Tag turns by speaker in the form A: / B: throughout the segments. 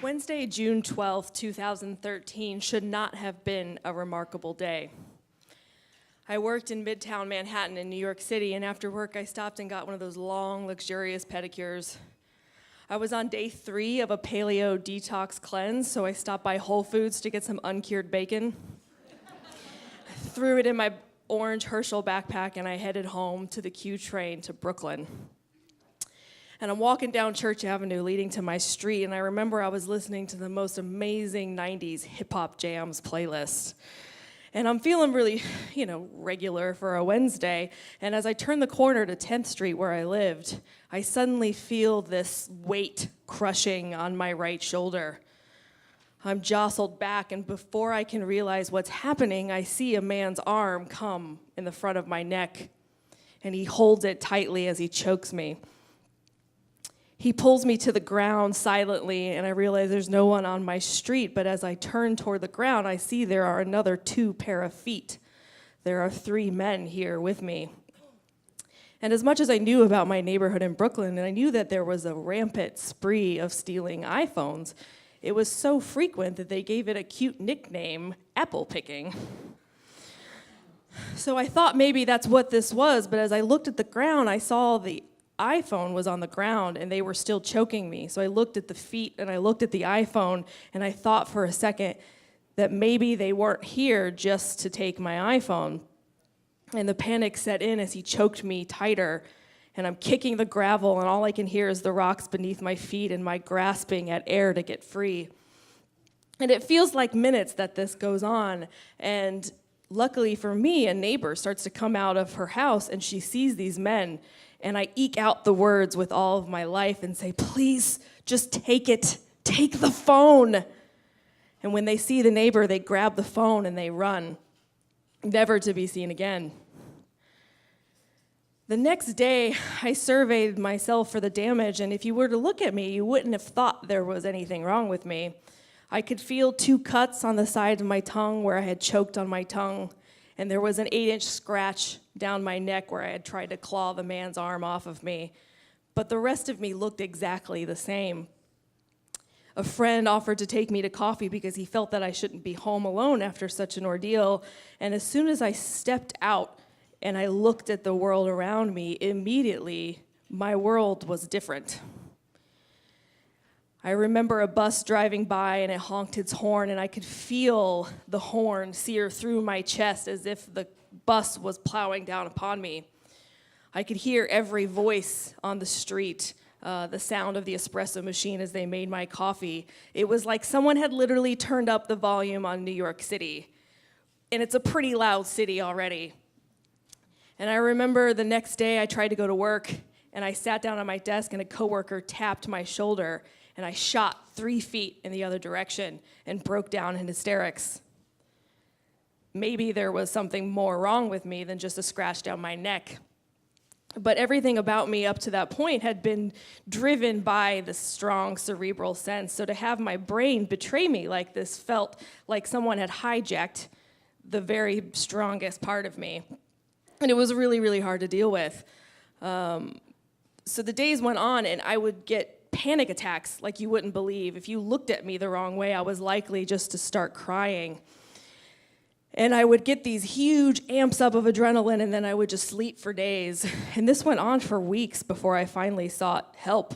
A: Wednesday, June 12th, 2013 should not have been a remarkable day. I worked in Midtown Manhattan in New York City, and after work I stopped and got one of those long, luxurious pedicures. I was on day 3 of a paleo detox cleanse, so I stopped by Whole Foods to get some uncured bacon. I threw it in my orange Herschel backpack, and I headed home to the Q train to Brooklyn. And I'm walking down Church Avenue leading to my street, and I remember I was listening to the most amazing 90s hip-hop jams playlist. And I'm feeling really, regular for a Wednesday. And as I turn the corner to 10th Street where I lived, I suddenly feel this weight crushing on my right shoulder. I'm jostled back, and before I can realize what's happening, I see a man's arm come in the front of my neck, and he holds it tightly as he chokes me. He pulls me to the ground silently, and I realize there's no one on my street, but as I turn toward the ground, I see there are another 2 pair of feet. There are 3 men here with me. And as much as I knew about my neighborhood in Brooklyn, and I knew that there was a rampant spree of stealing iPhones, it was so frequent that they gave it a cute nickname, apple picking. So I thought maybe that's what this was, but as I looked at the ground, I saw the iPhone was on the ground and they were still choking me. So I looked at the feet and I looked at the iPhone, and I thought for a second that maybe they weren't here just to take my iPhone. And the panic set in as he choked me tighter, and I'm kicking the gravel, and all I can hear is the rocks beneath my feet and my grasping at air to get free. And it feels like minutes that this goes on, and luckily for me, a neighbor starts to come out of her house, and she sees these men. And I eke out the words with all of my life and say, please, just take it. Take the phone. And when they see the neighbor, they grab the phone and they run, never to be seen again. The next day, I surveyed myself for the damage, and if you were to look at me, you wouldn't have thought there was anything wrong with me. I could feel 2 cuts on the side of my tongue where I had choked on my tongue, and there was an 8-inch scratch down my neck where I had tried to claw the man's arm off of me. But the rest of me looked exactly the same. A friend offered to take me to coffee because he felt that I shouldn't be home alone after such an ordeal. And as soon as I stepped out and I looked at the world around me, immediately my world was different. I remember a bus driving by and it honked its horn, and I could feel the horn sear through my chest as if the bus was plowing down upon me. I could hear every voice on the street, the sound of the espresso machine as they made my coffee. It was like someone had literally turned up the volume on New York City. And it's a pretty loud city already. And I remember the next day I tried to go to work, and I sat down at my desk and a coworker tapped my shoulder, and I shot 3 feet in the other direction and broke down in hysterics. Maybe there was something more wrong with me than just a scratch down my neck. But everything about me up to that point had been driven by this strong cerebral sense. So to have my brain betray me like this felt like someone had hijacked the very strongest part of me. And it was really, really hard to deal with. So the days went on, and I would get panic attacks like you wouldn't believe. If you looked at me the wrong way, I was likely just to start crying. And I would get these huge amps up of adrenaline, and then I would just sleep for days. And this went on for weeks before I finally sought help.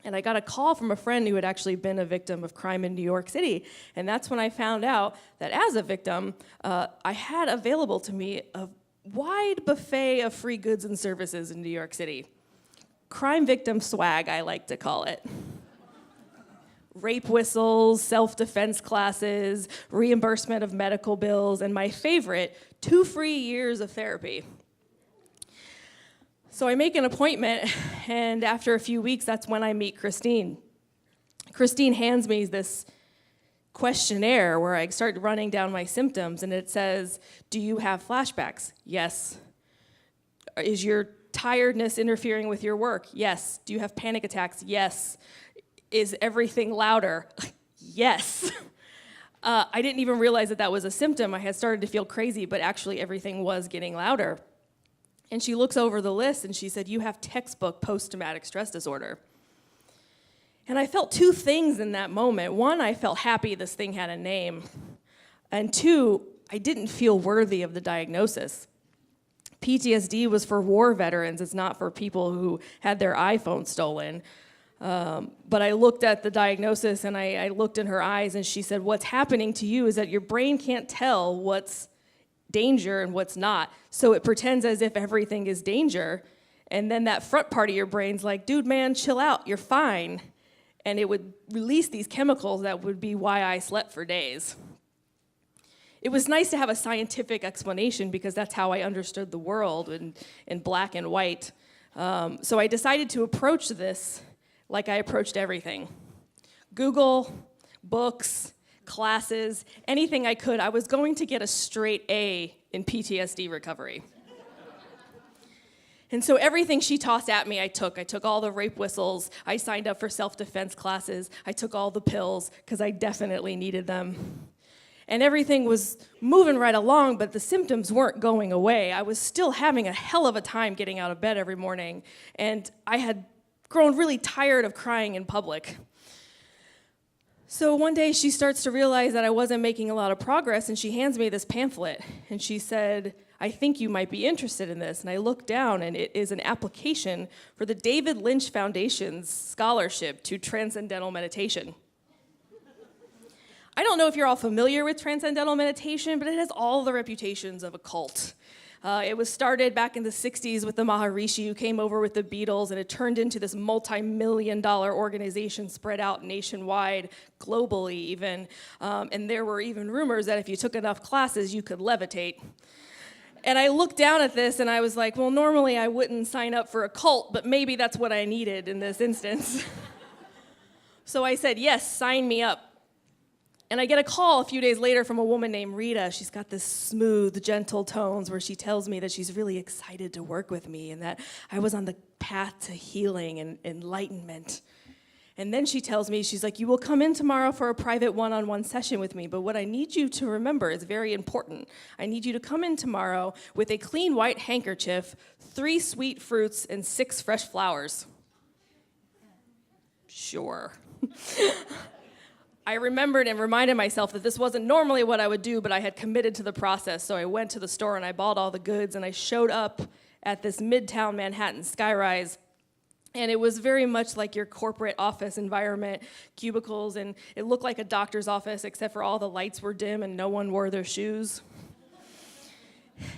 A: And I got a call from a friend who had actually been a victim of crime in New York City. And that's when I found out that as a victim, I had available to me a wide buffet of free goods and services in New York City. Crime victim swag, I like to call it. Rape whistles, self-defense classes, reimbursement of medical bills, and my favorite, 2 free years of therapy. So I make an appointment, and after a few weeks, that's when I meet Christine. Christine hands me this questionnaire where I start running down my symptoms, and it says, do you have flashbacks? Yes. Is your tiredness interfering with your work? Yes. Do you have panic attacks? Yes. Is everything louder? Yes. I didn't even realize that that was a symptom. I had started to feel crazy, but actually everything was getting louder. And she looks over the list and she said, you have textbook post-traumatic stress disorder. And I felt two things in that moment. One, I felt happy this thing had a name. And two, I didn't feel worthy of the diagnosis. PTSD was for war veterans. It's not for people who had their iPhone stolen. But I looked at the diagnosis and I looked in her eyes and she said, what's happening to you is that your brain can't tell what's danger and what's not. So it pretends as if everything is danger. And then that front part of your brain's like, dude, man, chill out, you're fine. And it would release these chemicals that would be why I slept for days. It was nice to have a scientific explanation because that's how I understood the world in black and white. So I decided to approach this like I approached everything. Google, books, classes, anything I could. I was going to get a straight A in PTSD recovery. And so everything she tossed at me, I took. I took all the rape whistles. I signed up for self-defense classes. I took all the pills because I definitely needed them. And everything was moving right along, but the symptoms weren't going away. I was still having a hell of a time getting out of bed every morning, and I had grown really tired of crying in public. So one day she starts to realize that I wasn't making a lot of progress, and she hands me this pamphlet, and she said, I think you might be interested in this. And I looked down, and it is an application for the David Lynch Foundation's scholarship to Transcendental Meditation. I don't know if you're all familiar with Transcendental Meditation, but it has all the reputations of a cult. It was started back in the 60s with the Maharishi who came over with the Beatles, and it turned into this multi-million-dollar organization spread out nationwide, globally even. And there were even rumors that if you took enough classes, you could levitate. And I looked down at this and I was like, well, normally I wouldn't sign up for a cult, but maybe that's what I needed in this instance. So I said, yes, sign me up. And I get a call a few days later from a woman named Rita. She's got this smooth, gentle tones where she tells me that she's really excited to work with me and that I was on the path to healing and enlightenment. And then she tells me, she's like, you will come in tomorrow for a private one-on-one session with me, but what I need you to remember is very important. I need you to come in tomorrow with a clean white handkerchief, 3 sweet fruits, and 6 fresh flowers. Sure. I remembered and reminded myself that this wasn't normally what I would do, but I had committed to the process, so I went to the store and I bought all the goods, and I showed up at this Midtown Manhattan skyrise. And it was very much like your corporate office environment, cubicles, and it looked like a doctor's office, except for all the lights were dim and no one wore their shoes.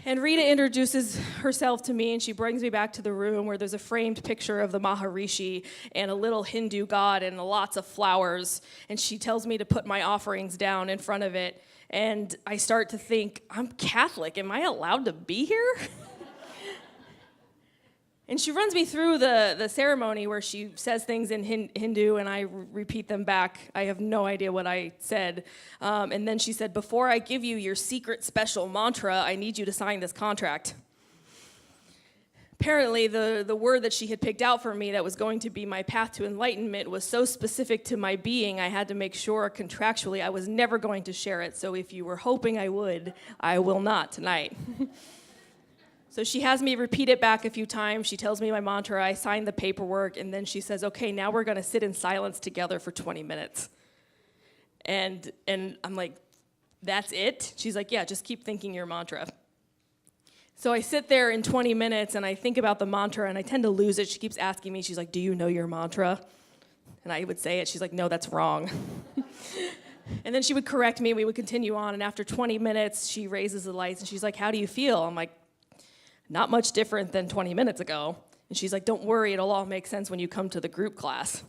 A: And Rita introduces herself to me, and she brings me back to the room where there's a framed picture of the Maharishi and a little Hindu god and lots of flowers. And she tells me to put my offerings down in front of it. And I start to think, I'm Catholic. Am I allowed to be here? And she runs me through the ceremony where she says things in Hindu, and I repeat them back. I have no idea what I said. And then she said, before I give you your secret special mantra, I need you to sign this contract. Apparently, the word that she had picked out for me that was going to be my path to enlightenment was so specific to my being, I had to make sure contractually I was never going to share it. So if you were hoping I would, I will not tonight. So she has me repeat it back a few times. She tells me my mantra. I sign the paperwork, and then she says, okay, now we're going to sit in silence together for 20 minutes. And I'm like, that's it? She's like, yeah, just keep thinking your mantra. So I sit there in 20 minutes, and I think about the mantra, and I tend to lose it. She keeps asking me, she's like, do you know your mantra? And I would say it. She's like, no, that's wrong. And then she would correct me, and we would continue on. And after 20 minutes, she raises the lights, and she's like, how do you feel? I'm like, not much different than 20 minutes ago. And she's like, don't worry, it'll all make sense when you come to the group class.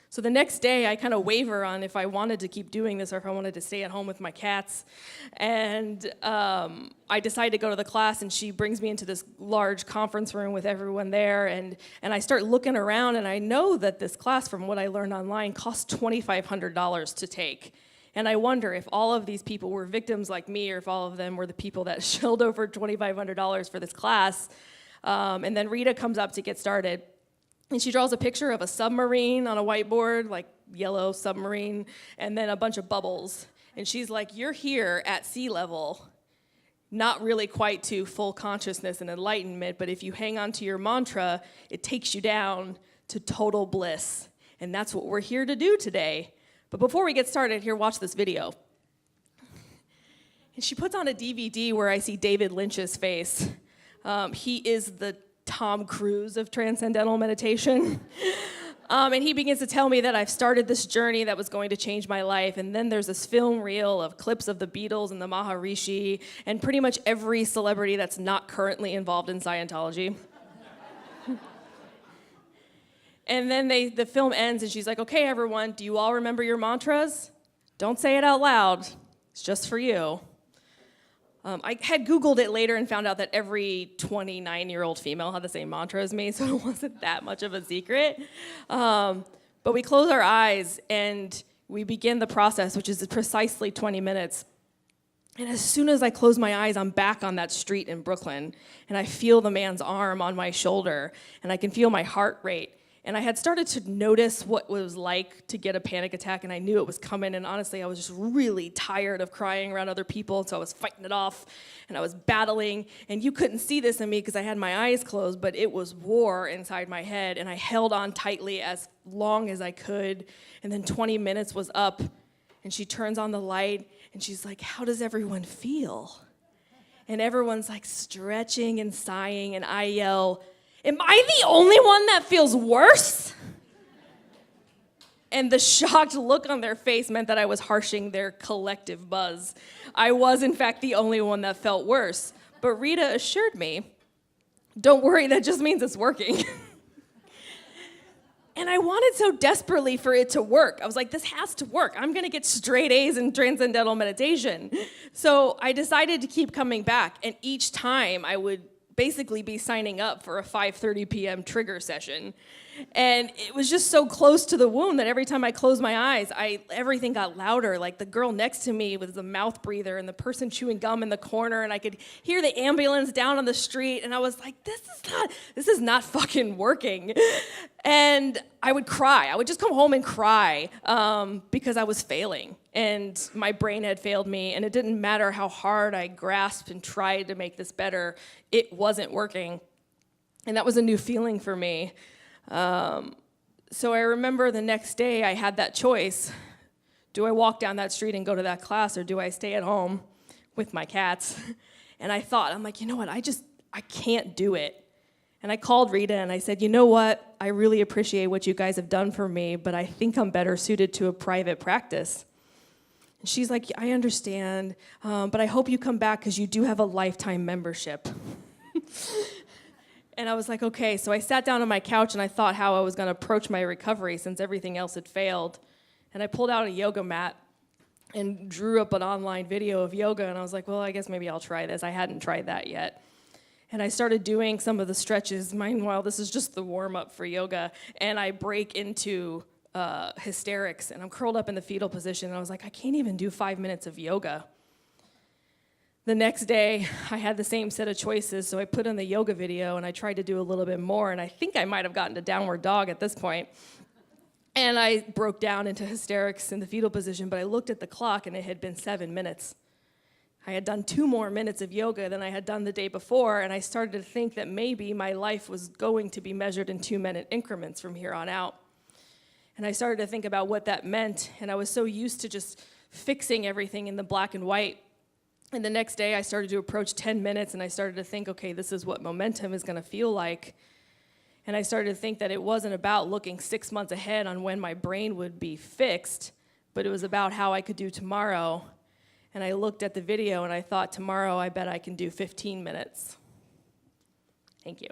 A: So the next day, I kind of waver on if I wanted to keep doing this or if I wanted to stay at home with my cats. And I decide to go to the class, and she brings me into this large conference room with everyone there. And I start looking around, and I know that this class, from what I learned online, costs $2,500 to take. And I wonder if all of these people were victims like me, or if all of them were the people that shelled over $2,500 for this class. And then Rita comes up to get started, and she draws a picture of a submarine on a whiteboard, like yellow submarine, and then a bunch of bubbles. And she's like, you're here at sea level, not really quite to full consciousness and enlightenment, but if you hang on to your mantra, it takes you down to total bliss. And that's what we're here to do today. But before we get started, here, watch this video. And she puts on a DVD where I see David Lynch's face. He is the Tom Cruise of transcendental meditation. And he begins to tell me that I've started this journey that was going to change my life. And then there's this film reel of clips of the Beatles and the Maharishi and pretty much every celebrity that's not currently involved in Scientology. And then the film ends and she's like, okay, everyone, do you all remember your mantras? Don't say it out loud. It's just for you. I had Googled it later and found out that every 29-year-old female had the same mantra as me, so it wasn't that much of a secret. But we close our eyes and we begin the process, which is precisely 20 minutes. And as soon as I close my eyes, I'm back on that street in Brooklyn, and I feel the man's arm on my shoulder, and I can feel my heart rate. And I had started to notice what it was like to get a panic attack, and I knew it was coming, and honestly, I was just really tired of crying around other people, so I was fighting it off, and I was battling, and you couldn't see this in me because I had my eyes closed, but it was war inside my head, and I held on tightly as long as I could, and then 20 minutes was up, and she turns on the light, and she's like, how does everyone feel? And everyone's like stretching and sighing, and I yell, am I the only one that feels worse? And the shocked look on their face meant that I was harshing their collective buzz. I was, in fact, the only one that felt worse. But Rita assured me, don't worry, that just means it's working. And I wanted so desperately for it to work. I was like, this has to work. I'm gonna get straight A's in transcendental meditation. So I decided to keep coming back, and each time I would basically be signing up for a 5:30 p.m. trigger session. And it was just so close to the wound that every time I closed my eyes, everything got louder. Like the girl next to me was the mouth breather and the person chewing gum in the corner, and I could hear the ambulance down on the street, and I was like, this is not fucking working. And I would cry. I would just come home and cry because I was failing. And my brain had failed me, and it didn't matter how hard I grasped and tried to make this better, it wasn't working. And that was a new feeling for me. So I remember the next day I had that choice. Do I walk down that street and go to that class, or do I stay at home with my cats? And I thought, I'm like, you know what, I can't do it. And I called Rita and I said, you know what, I really appreciate what you guys have done for me, but I think I'm better suited to a private practice. And she's like, I understand, but I hope you come back because you do have a lifetime membership. And I was like, okay. So I sat down on my couch and I thought how I was going to approach my recovery since everything else had failed. And I pulled out a yoga mat and drew up an online video of yoga. And I was like, well, I guess maybe I'll try this. I hadn't tried that yet. And I started doing some of the stretches. Meanwhile, this is just the warm-up for yoga. And I break into hysterics. And I'm curled up in the fetal position. And I was like, I can't even do 5 minutes of yoga. The next day, I had the same set of choices, so I put in the yoga video, and I tried to do a little bit more, and I think I might have gotten to downward dog at this point. And I broke down into hysterics in the fetal position, but I looked at the clock, and it had been 7 minutes. I had done 2 more minutes of yoga than I had done the day before, and I started to think that maybe my life was going to be measured in 2-minute increments from here on out. And I started to think about what that meant, and I was so used to just fixing everything in the black and white. And the next day, I started to approach 10 minutes, and I started to think, okay, this is what momentum is going to feel like. And I started to think that it wasn't about looking 6 months ahead on when my brain would be fixed, but it was about how I could do tomorrow. And I looked at the video, and I thought, tomorrow, I bet I can do 15 minutes. Thank you.